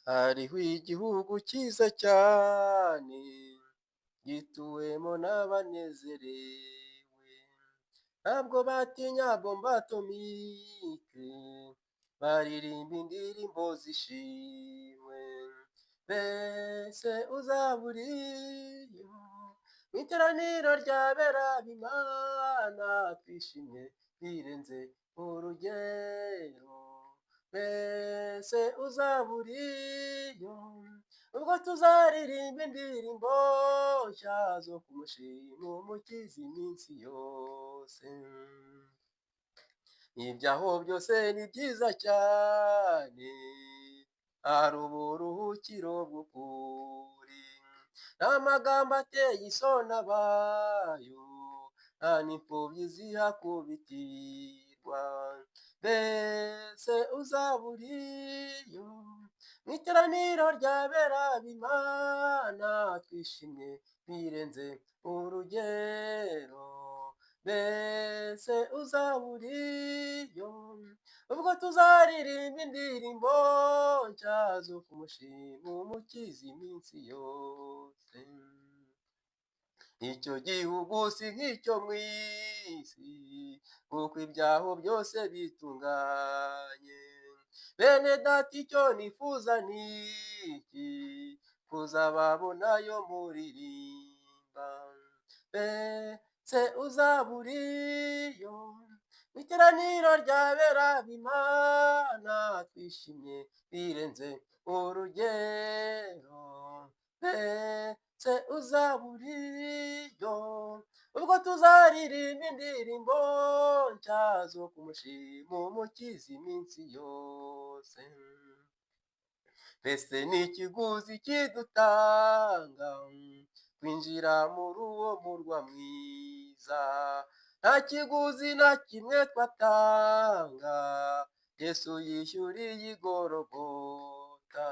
Hariho igihugu cyiza cyane gituwemo n'abanezerewe, ntabwo batinya bomba atomike, baririmba indirimbo zishimwe. Mbese uzaba uriyo mu iteraniro ry'abera b'Imana, twishimye birenze urugero. Mbese uzaba uriyo ubwo tuzaririmba indirimbo nshya zo kumushima Umukiza iminsi yose. Ibyaho byose ni byiza cyane, hari uburuhukiro bw'ukuri, nta magambo ateye isoni abayo, nta n'imfubyi zihakubitirwa. Mbese uzaba uriyo mu iteraniro ry'abera b'Imana, twishimye birenze urugero. Mbese uzaba uriyo ubwo tuzaririmba indirimbo nshya zo kumushima Umukiza iminsi yose. Icyo gihugu si nk'icyo mu isi, kuko ibyaho byose bitunganye. Bene data, icyo nifuza ni iki, kuzababonayo muririmba. Mbese uzaba uriyo mu iteraniro ry'abera b'Imana, twishimye birenze urugero. Mbese uzaba uriyo ubwo tuzaririmba indirimbo nshya zo kumushima Umukiza iminsi yose. Mbese ni ikiguzi kidutanga kwinjira muri uwo murwa mwiza, nta kiguzi na kimwe twatanga, Yesu yishyuriye igorogota.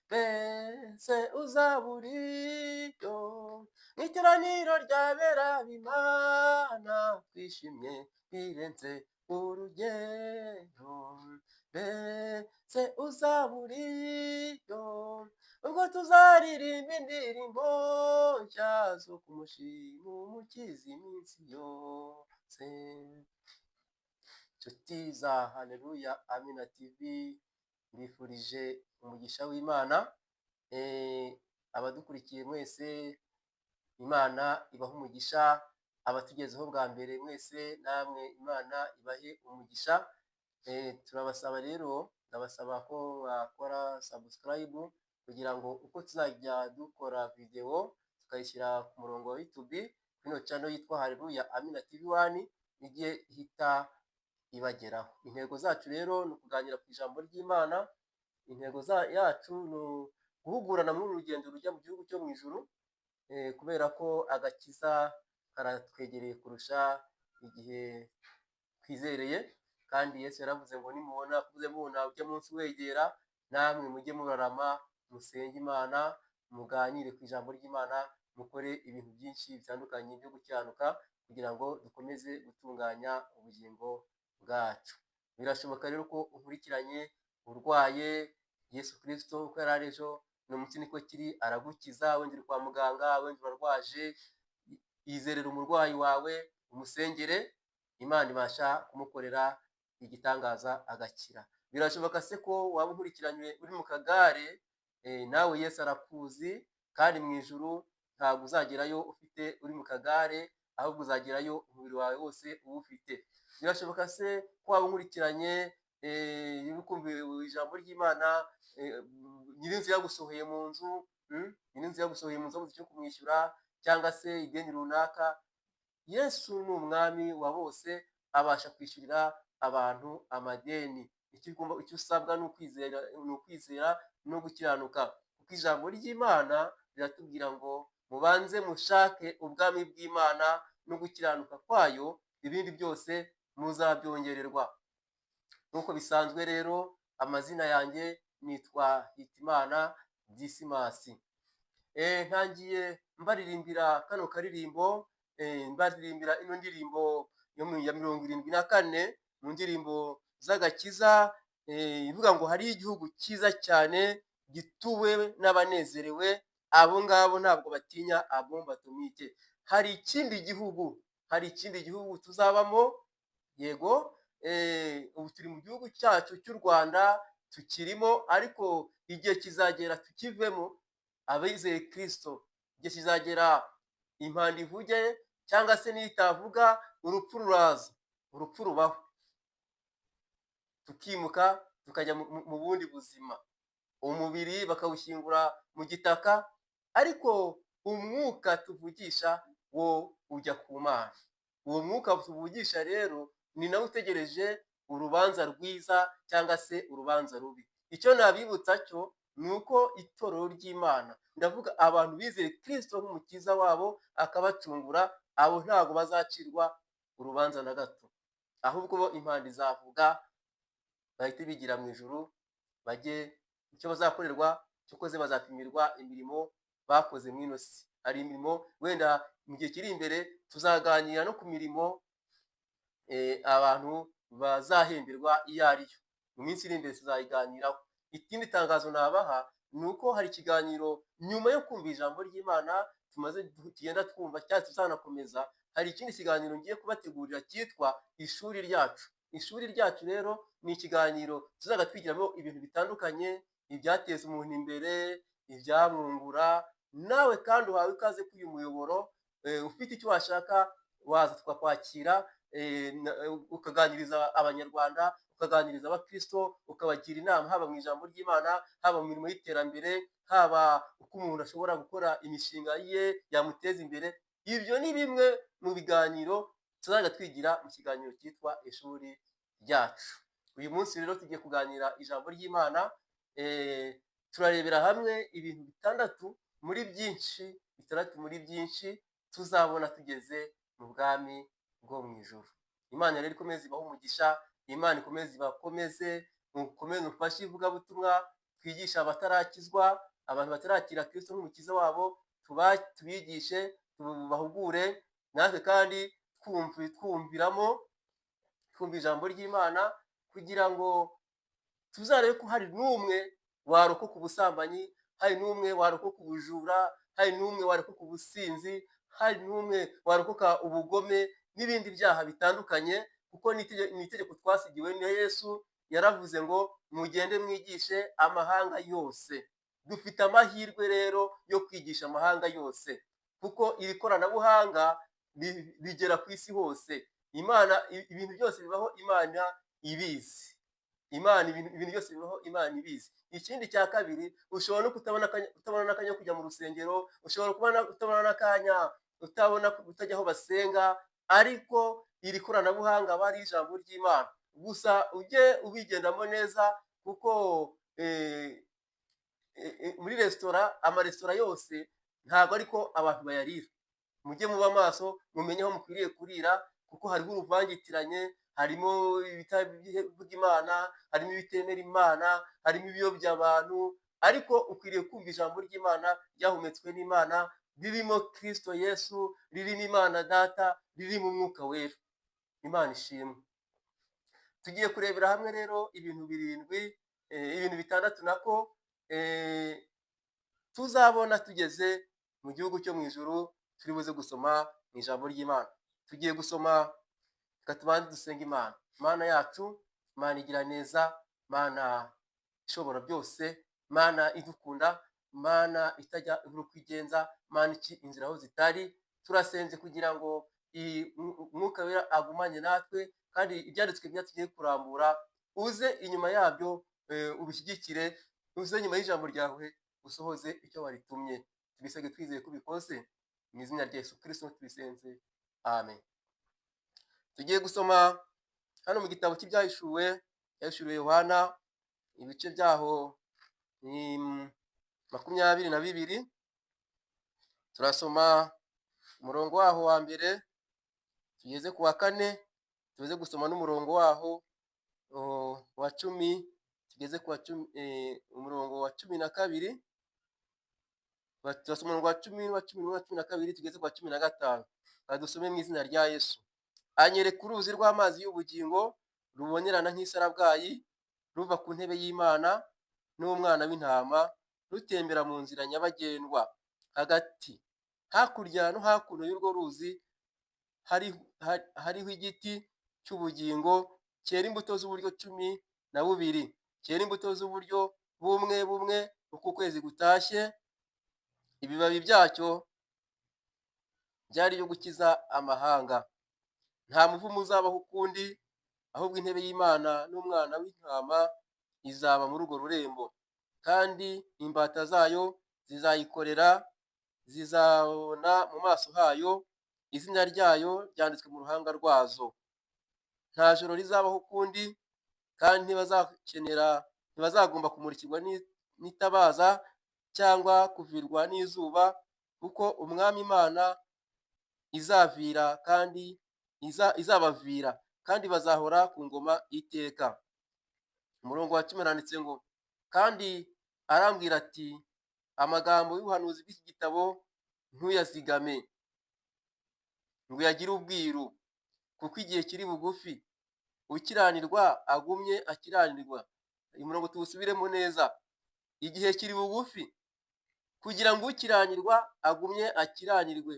Mbese uzaba uriyo mu iteraniro ry'abera b'Imana, twishimye birenze urugero. Mbese uzaba uriyo ubwo tuzaririmba indirimbo nshya zo kumushima Umukiza iminsi yose. Inshuti za Haleluya Amina TV, mbifurije umugisha w'Imana. Abadukurikiye mwese, Imana ibahe umugisha. Abatugezeho bwa mbere mwese, namwe Imana ibahe umugisha. Turabasaba rero, ndabasaba ko mwakora subscribe kugira ngo uko tuzajya dukora video tukayishyira ku murongo wa YouTube kuri channel yitwa Haleluya Amina TV 1 ijye ihita ibageraho. Intego zacu rero ni ukuganira ku ijambo ry'Imana. Intego yacu ni guhugurana muri urugendo rujya mu gihugu cyo mu ijuru, kubera ko agakiza karatwegereye kurusha igihe twizereye. Kandi Yesu yaravuze ngo nimubona kuze mubona ujya munsi wegera, namwe mujye murarama musenge Imana, muganire ku ijambo ry'Imana, mukore ibintu byinshi bitandukanye byo gukiranuka kugira ngo dukomeze gutunganya ubugingo bwacu. Birashoboka rero ko unkurikiranye urwaye, Yesu Kristo uko yari ari ejo n'umunsi niko kiri, aragukiza. Wenda uri kwa muganga, wenda urarwaje, yizerera umurwayi wawe, umusengere, Imana ibasha kumukorera igitangaza agakira. Birashoboka se ko waba unkurikiranye uri mu kagare, nawe Yesu arakuzi, kandi mu ijuru ntabwo uzagerayo ufite uri mu kagare, ahubwo uzagerayo umubiri wawe wose uwufite. Birashoboka se ko waba unkurikiranye ukumva ijambo ry'Imana, nyirinzu yagusohoye mu nzu, nyirinzu yagusohoye mu nzu cyo kumwishyura, cyangwa se ideni runaka. Yesu ni umwami wa bose, abasha kwishyurira abantu amadeni. Icyo usabwa ni ukwizera no gukiranuka, kuko ijambo ry'Imana riratubwira ngo mubanze mushake ubwami bw'Imana no gukiranuka kwayo, ibindi byose muzabyongererwa. Nk'uko bisanzwe rero, amazina yanjye nitwa Hitimana Disimasi. Ntangiye mbaririmbira kano karirimbo, mbaririmbira ino ndirimbo yo ya 74 mu ndirimbo z'agakiza, ivuga ngo hari igihugu cyiza cyane gituwe n'abanezerewe, abo ngabo ntabwo batinya bombe atomike. Hari ikindi gihugu tuzabamo, yego, ubu turi mu gihugu cyacu cy'u Rwanda tukirimo, ariko igihe kizagera tukivemo abizeye Kristo, igihe kizagera impanda ivuge cyangwa se nitavuga urupfu ruraza, urupfu rubaho, tukimuka tukajya mu bundi buzima, umubiri bakawushyingura mu gitaka, ariko umwuka tuvugisha wo ujya ku Mana. Uwo mwuka tuvugisha rero ni nawe utegereje urubanza rwiza cyangwa se urubanza rubi. Icyo nabibutsa cyo ni uko itorero ry'Imana, ndavuga abantu bizeye Kristo nk'umukiza wabo akabacungura, abo ntabwo bazacirwa urubanza na gato, ahubwo bo impanda izavuga bahite bigira mu ijuru, bajye icyo bazakorerwa cyokoze bazapimirwa imirimo bakoze mu ino si. Hari imirimo wenda mu gihe kiri imbere tuzaganira no ku mirimo abantu bazahemberwa iyo ariyo, mu minsi iri imbere tuzayiganiraho. Ikindi tangazo nabaha ni uko hari ikiganiro nyuma yo kumva ijambo ry'Imana tugenda twumva cyangwa tuzanakomeza, hari ikindi kiganiro ngiye kubategurira cyitwa ishuri ryacu. Ishuri ryacu rero ni ikiganiro tuzaga twigiramo ibintu bitandukanye, ibyateza umuntu imbere, ibyamwungura. Nawe kandi uhawe ikaze kuri uyu muyoboro, ufite icyo washaka waza tukakwakira, ukaganiriza abanyarwanda, ukaganiriza abakristo, ukabagira inama haba mu ijambo ry'Imana, haba mu mirimo y'iterambere, haba uko umuntu ashobora gukora imishinga ye yamuteza imbere. Ibyo ni bimwe mu biganiro tuzaga twigira mu kiganiro cyitwa ishuri ryacu. Uyu munsi rero tugiye kuganira ijambo ry'Imana, turarebera hamwe ibintu bitandatu muri byinshi tuzabona tugeze mu bwami bwo mu ijuru. Imana rero ikomeze ibahe umugisha, Imana ikomeze ibakomeze, mukomeze mufashe ivugabutumwa, twigisha abatarakizwa, abantu batarakira Kristo nk'umukiza wabo, tubigishe, tubahugure, natwe kandi twumviramo, twumva ijambo ry'Imana, kugira ngo tuzarebe ko hari n'umwe warokoka ubusambanyi, hari n'umwe warokoka ubujura, hari n'umwe warokoka ubusinzi, hari n'umwe warokoka ubugome n'ibindi byaha bitandukanye, kuko ni itegeko twasigiwe na Yesu. Yaravuze ngo mugende mwigishe amahanga yose. Dufite amahirwe rero yo kwigisha amahanga yose, kuko iri koranabuhanga bigera ku isi hose. Imana ibintu byose bibaho Imana ibizi. Ibintu byose bibaho Imana ibizi. Ikindi cya kabiri, ushobora no kutabona n'akanya kujya mu rusengero, ushobora kutabona n'akanya utajya aho basenga, ariko iri koranabuhanga aba ari ijambo ry'Imana. Gusa ujye ubigendamo neza, kuko muri amaresitora yose ntabwo ariko abantu bayarira. Mujye muba maso, mumenye aho mukwiriye kurira, kuko hariho uruvangitiranye, harimo ibitavuga Imana, harimo ibitemera Imana, harimo ibiyobya abantu, ariko ukwiriye kumva ijambo ry'Imana ryahumetswe n'Imana, ririmo Kristo Yesu, ririmo Imana Data, ririmo Umwuka Wera. Imana ishimwe. Tugiye kurebera hamwe rero ibintu bitandatu nako tuzabona tugeze mu gihugu cyo mu ijuru, turi buze gusoma mu ijambo ry'Imana. Tugiye gusoma, tubanze dusenga Imana. Mana yacu, Mana igira neza, Mana ishobora byose, Mana idukunda, Mana itajya ibura uko igenza, Mana iki inzira aho zitari. Turasenze kugira ngo Umwuka Wera agumanye natwe, kandi ibyanditswe byacu tugiye kurambura uze inyuma yabyo, ubishyigikire, uze nyuma y'ijambo ryawe usohoze icyo waritumye. Tubisabye twizeye ko ubikoze, mu izina rya Yesu Kristo tubisenze, amen. Tugiye gusoma hano mu gitabo cy'ibyahishuwe, yahishuriwe Yohana, ibice byaho ni 22. Turasoma umurongo waho wa mbere tugeze ku wa 4, tuze gusoma n'umurongo waho wa 10 tugeze ku umurongo wa 12. Turasoma umurongo wa 10, wa 11, wa 12 tugeze ku wa 15. Dusome mu izina rya Yesu. Anyereka uruzi rw'amazi y'ubugingo rubonerana nk'isarabwayi, ruva ku ntebe y'Imana n'umwana w'intama, rutembera mu nzira nyabagendwa hagati. Hakurya no hakuno y'urwo ruzi hariho igiti cy'ubugingo cyera imbuto z'uburyo 12, cyera imbuto z'uburyo bumwe bumwe uko ukwezi gutashye. Ibibabi byacyo byari yo gukiza amahanga. Nta muvumo uzabaho ukundi, ahubwo intebe y'Imana n'umwana w'intama izaba muri urwo rurembo, kandi imbata zayo zizayikorera, zizabona mu maso hayo, izina ryayo ryanditswe mu ruhanga rwazo. Nta joro rizabaho ukundi, kandi ntibazagomba kumurikirwa n'itabaza cyangwa kuvirwa n'izuba, kuko umwami Imana izabavira, kandi bazahora ku ngoma iteka. Umurongo wa 10 handitse ngo, kandi arambwira ati, amagambo y'ubuhanuzi bw'iki gitabo ntuyazigame ngo uyagire ubwiru, kuko igihe kiri bugufi. Ukiranirwa agumye akiranirwa. Uyu murongo tuwusubiremo neza. Igihe kiri bugufi kugira ngo ukiranirwa agumye akiranirwe,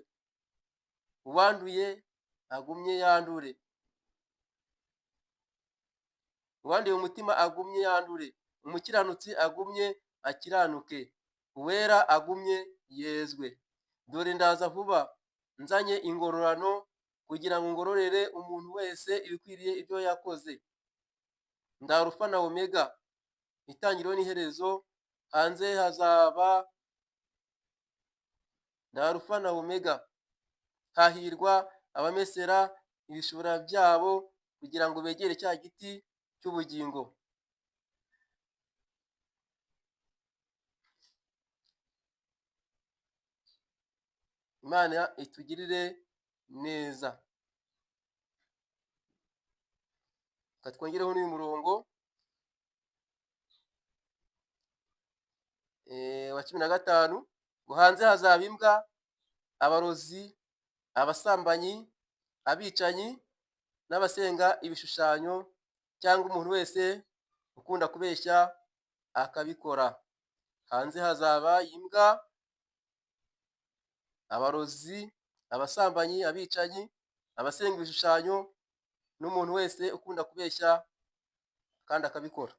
uwanduye agumye yandure, uwanduye umutima agumye yandure, umukiranutsi agumye akiranuke, uwera agumye yezwe. Dore ndaza vuba, nzanye ingororano, kugira ngo ngororere umuntu wese ibikwiriye ibyo yakoze. Ndi Alufa na Omega, itangiriro n'iherezo. Hanze hazaba ndi Alufa na Omega. Hahirwa abamesera ibishura byabo, kugira ngo begere cya giti cy'ubugingo. Imana itugirire neza. Katwongereho n'uyu murongo wa 15, ngo hanze hazaba imbwa, abarozi, abasambanyi, abicanyi, n'abasenga ibishushanyo, cyangwa umuntu wese ukunda kubeshya akabikora. Hanze hazaba imbwa, abarozi, abasambanyi, abicanyi, abasenga ibishushanyo, n'umuntu wese ukunda kubeshya kandi akabikora.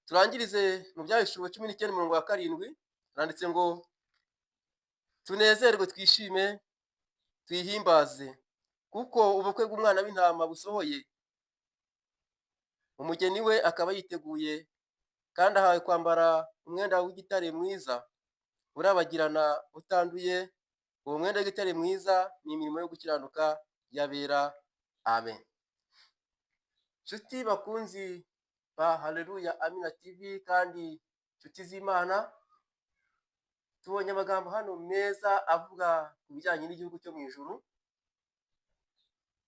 Turangirize mu Byahishuwe 19 umurongo wa 7, handitse ngo, tunezerwe twishime twihimbaze, kuko ubukwe bw'umwana w'intama busohoye, umugeni we akaba yiteguye, kandi ahawe kwambara umwenda w'igitare mwiza urabagirana utanduye. Uwo mwenda w'igitare mwiza ni imirimo yo gukiranuka y'abera. Amen. Nshuti bakunzi ba Haleluya Amina TV kandi nshuti z'Imana, tubonye amagambo hano meza avuga ku bijyanye n'igihugu cyo mu ijuru,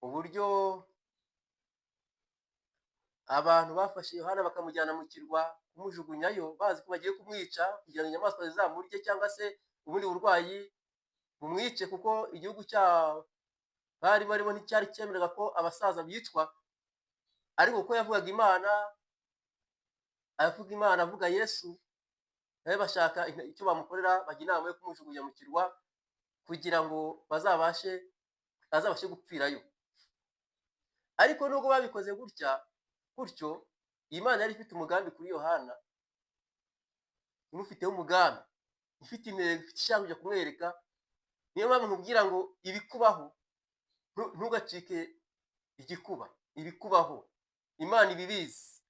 uburyo abantu bafashe Yohana bakamujyana mu kirwa kumujugunyayo, bazi ko bagiye kumwica kugira ngo inyamaswa zizamurye cyangwa se ubundi burwayi bumwice, kuko igihugu cyabo bari barimo nticyari cyemerera ko abasaza bicwa. Ariko kuko yavugaga Imana, avuga Yesu, nawe bashaka icyo bamukorera, bajya inama yo kumujugunya mu kirwa kugira ngo azabashe gupfirayo. Ariko nubwo babikoze gutyo, Imana yari ifite umugambi kuri Yohana, imufiteho umugambi, ifite intego, ifite ishaka kujya kumwereka. Niyo mpamvu nkubwira ngo ibikubaho ntugacike igikuba. Ibikubaho Imana ibibizi,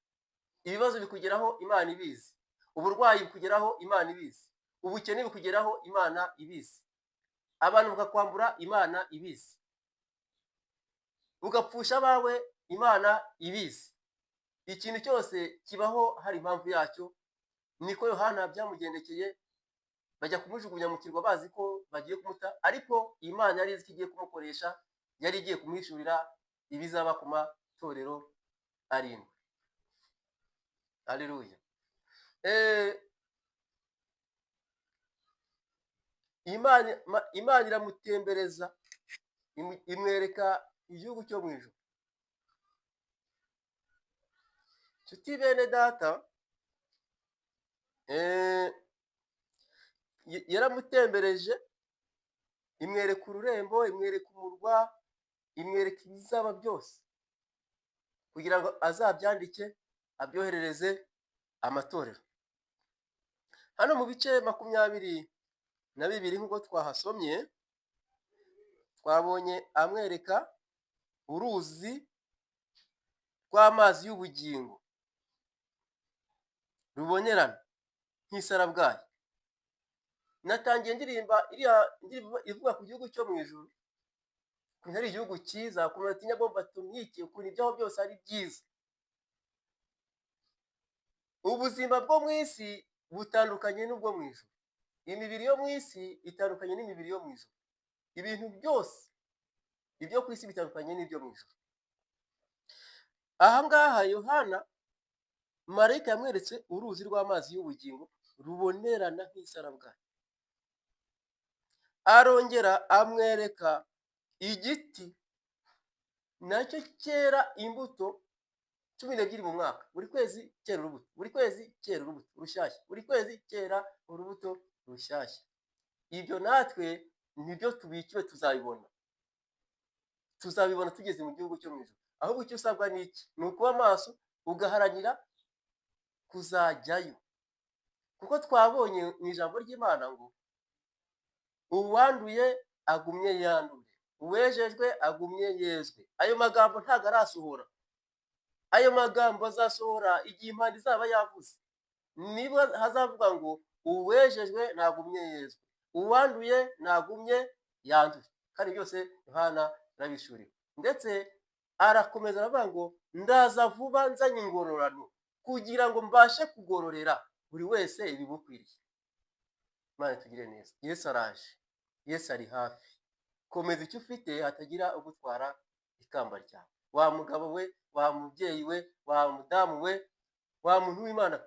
ibibazo bikugeraho Imana ibizi, uburwayi bukugeraho Imana ibizi, ubukene bukugeraho Imana ibizi, abantu bakakwambura Imana ibizi, ugapfusha abawe Imana ibizi. Ikintu cyose kibaho hari impamvu yacyo. Niko Yohana byamugendekeye, bajya kumujugunya mu kirwa bazi ko bagiye kumuta, ariko Imana yari izi ko igiye kumukoresha, yari igiye kumwishurira ibizaba ku matorero 7. Haleluya. Imana iramutembereza, imwereka igihugu cyo mu ijuru. Nshuti bene data, yaramutembereje, imwereka ururembo, imwereka umurwa, imwereka ibizaba byose kugira ngo azabyandike abyoherereze amatorero. Hano mu bice 22 nk'uko twahasomye, twabonye amwereka uruzi rw'amazi y'ubugingo rubonerana nk'isarabwayi. Natangiye ndirimba ivuga ku gihugu cyo mu ijuru, ukuntu ari igihugu cyiza, ukuntu batinya bomba tumyike, ukuntu ibyaho byose ari byiza. Ubuzima bwo mu isi butandukanye n'ubwo mu ijuru, imibiri yo mu isi itandukanye n'imibiri yo mu ijuru, ibintu byose ibyo ku isi bitandukanye n'ibyo mu ijuru. Aha ngaha Yohana marayika yamweretse uruzi rw'amazi y'ubugingo rubonerana nk'isarabwayi. Arongera amwereka igiti nacyo cyera imbuto 12 mu mwaka, buri kwezi cyera urubuto, buri kwezi cyera urubuto rushyashya, buri kwezi cyera urubuto rushyashya. Ibyo natwe nibyo tubikiwe, tuzabibona tugeze mu gihugu cyo mu ijuru. Ahubwo icyo usabwa ni iki? Ni ukuba maso ugaharanira kuzajyayo, kuko twabonye mu ijambo ry'Imana ngo uwanduye agumye yandure, uwejejwe agumye yezwe. Ayo magambo ntago arasohora, ayo magambo azasohora igihe impanda izaba yavuze, niba hazavuga ngo uwejejwe ntagumye yezwe, uwanduye ntagumye yandure. Kandi byose Yohana yarabishuriwe. Ndetse arakomeza aravuga ngo ndaza vuba nzanye ingororano kugira ngo mbashe kugororera buri wese ibimukwiriye. Imana tugire neza. Yesu araje, Yesu ari hafi. Komeza icyo ufite hatagira ugutwara ikamba ryawe. Wa mugabo we, wa mubyeyi we, wa mudamu we, wa muntu w'Imana,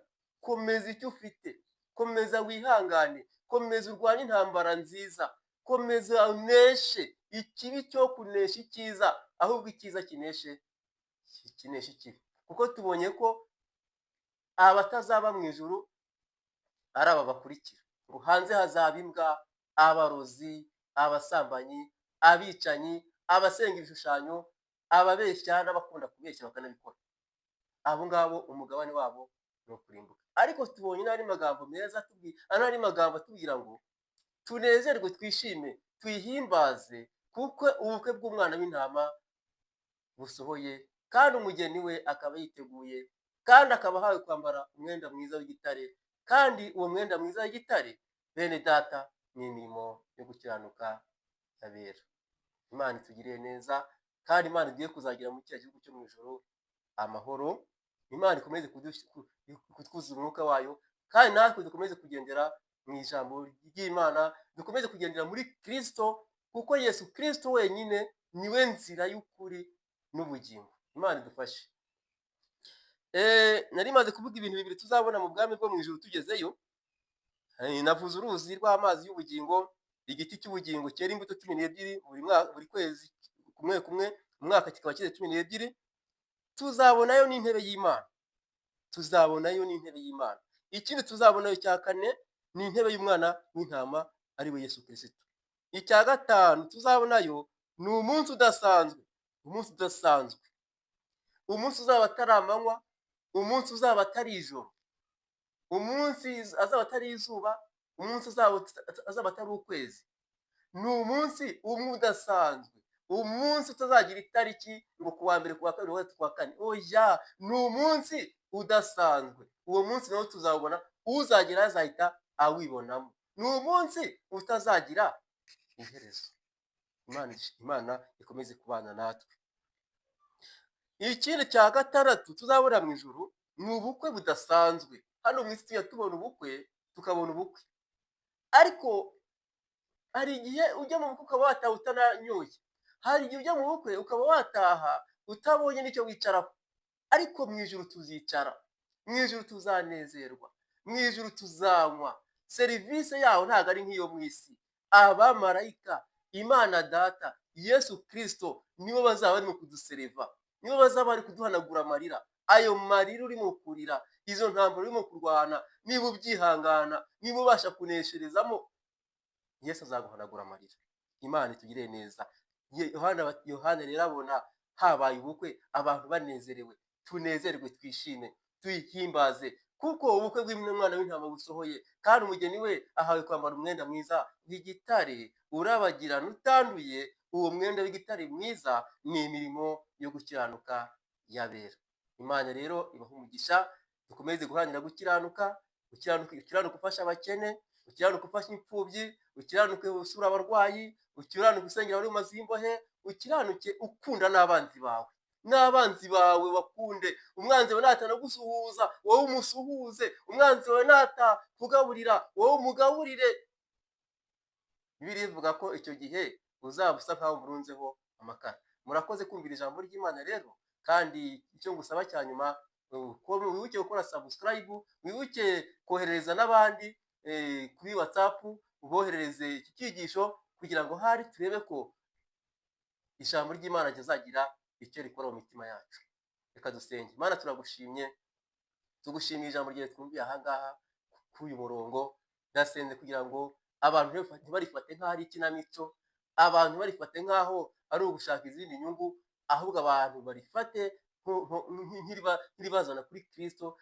komeza icyo ufite, komeza wihangane, komeza urwanye intambara nziza, komeza uneshe ikibi cyo kunesha icyiza, ahubwo icyiza kineshe ikibi. Kuko tubonye ko abatazaba mu ijuru ari aba bakurikira, ngo hanze hazaba imbwa, abarozi, abasambanyi, abicanyi, abasenga ibishushanyo, ababeshya n'abakunda kubeshya bakanabikora. Abo ngabo umugabane wabo ni ukurimbuka. Ariko tubonye n'ari magambo meza atubwira ngo tunezerwe, twishime, twihimbaze, kuko ubukwe bw'umwana w'intama busohoye, kandi umugeni we akaba yiteguye, kandi akaba ahawe kwambara umwenda mwiza w'igitare, kandi uwo mwenda mwiza w'igitare, bene data, ni imirimo yo gukiranuka y'abera. Imana itugiriye neza, kandi Imana igiye kuzagira mu cya gihugu cyo mu ijuru amahoro. Imana ikomeze kutwuzuza umwuka wayo, kandi natwe dukomeze kugendera mu ijambo ry'Imana, dukomeze kugendera muri Kristo, kuko Yesu Kristo wenyine niwe nzira y'ukuri n'ubugingo. Imana idufashe. Nari maze kuvuga ibintu bibiri tuzabona mu bwami bwo mu ijuru tugezeyo. Navuze uruzi rw'amazi y'ubugingo, igiti cy'ubugingo cyera imbuto 12 buri kwezi kumwe, umwaka kikaba cyera 12. Tuzabonayo n'intebe y'Imana, ikindi tuzabonayo cya kane ni intebe y'umwana w'intama ari we Yesu Kristo. Icya gatanu tuzabonayo ni umunsi udasanzwe, umunsi uzaba atari amanywa, umunsi uzaba atari ijoro, umunsi azaba atari izuba, umunsi azaba atari ukwezi. Ni umunsi umwe udasanzwe, umunsi utazagira itariki ngo kuwa mbere, kuwa kabiri, kuwa gatatu, kuwa kane. Oya, ni umunsi udasanzwe. Uwo munsi nawo tuzabona, uzagera azahita awibonamo. Ni umunsi utazagira iherezo. Imana ikomeze kubana natwe. Ikindi cya gatandatu tuzabona mu ijuru ni ubukwe budasanzwe. Hano mu isi tujya tubona ubukwe, tukabona ubukwe, ariko hari igihe ujya mu bukwe ukaba wataha utananyoye, hari igihe ujya mu bukwe ukaba wataha utabonye n'icyo wicaraho. Ariko mu ijuru tuzicara, mu ijuru tuzanezerwa, mu ijuru tuzanywa. Serivisi yaho ntabwo ari nk'iyo mu isi. Abamarayika, Imana Data, Yesu Kristo nibo bazaba barimo kudusereva, nibo bazaba bari kuduhanagura amarira, ayo marira urimo kurira, izo ntambaro urimo kurwana, niba ubyihangana, niba ubasha kunesherezamo, Yesu azaguhanagura amarira. Imana itugirire neza. Yohana rero abona habaye ubukwe, abantu banezerewe. Tunezerwe, twishime, tuyihimbaze, kuko ubukwe bw'umwana w'intama busohoye, kandi umugeni we ahawe kwambara umwenda mwiza w'igitare urabagirana utanduye. Uwo mwenda w'igitare mwiza ni imirimo yo gukiranuka y'abera. Imana rero ibaha umugisha, dukomeze guharanira gukiranuka, ukiranuka ufasha abakene, ukiranuka ufasha imfubyi, ukiranuke usura abarwayi, ukiranuke usengera abari mu mazu y'imbohe, ukiranuke ukunda n'abanzi bawe. N'abanzi bawe bakunde. Umwanzi wawe natanagusuhuza, wowe umusuhuze. Umwanzi wawe natakugaburira, wowe umugaburire. Bibiliya ivuga ko icyo gihe uzaba usa nkaho umurunzeho amakara. Murakoze kumvira ijambo ry'Imana rero, kandi icyo ngusaba cya nyuma, wibuke gukora subscribe, wibuke koherereza n'abandi kuri WhatsApp, uboherereze iki cyigisho, kugira ngo hari turebe ko ijambo ry'Imana rizagira icyo rikora mu mitima yacu. Reka dusenge. Imana turagushimye, tugushimiye ijambo ryawe twumviye aha ngaha kuri uyu murongo. Ndasenze kugira ngo abantu ntibarifate nk'aho ari ikinamico, abantu ntibarifate nk'aho ari ugushaka izindi nyungu, ahubwo abantu barifate nk'iribazana kuri Kristo.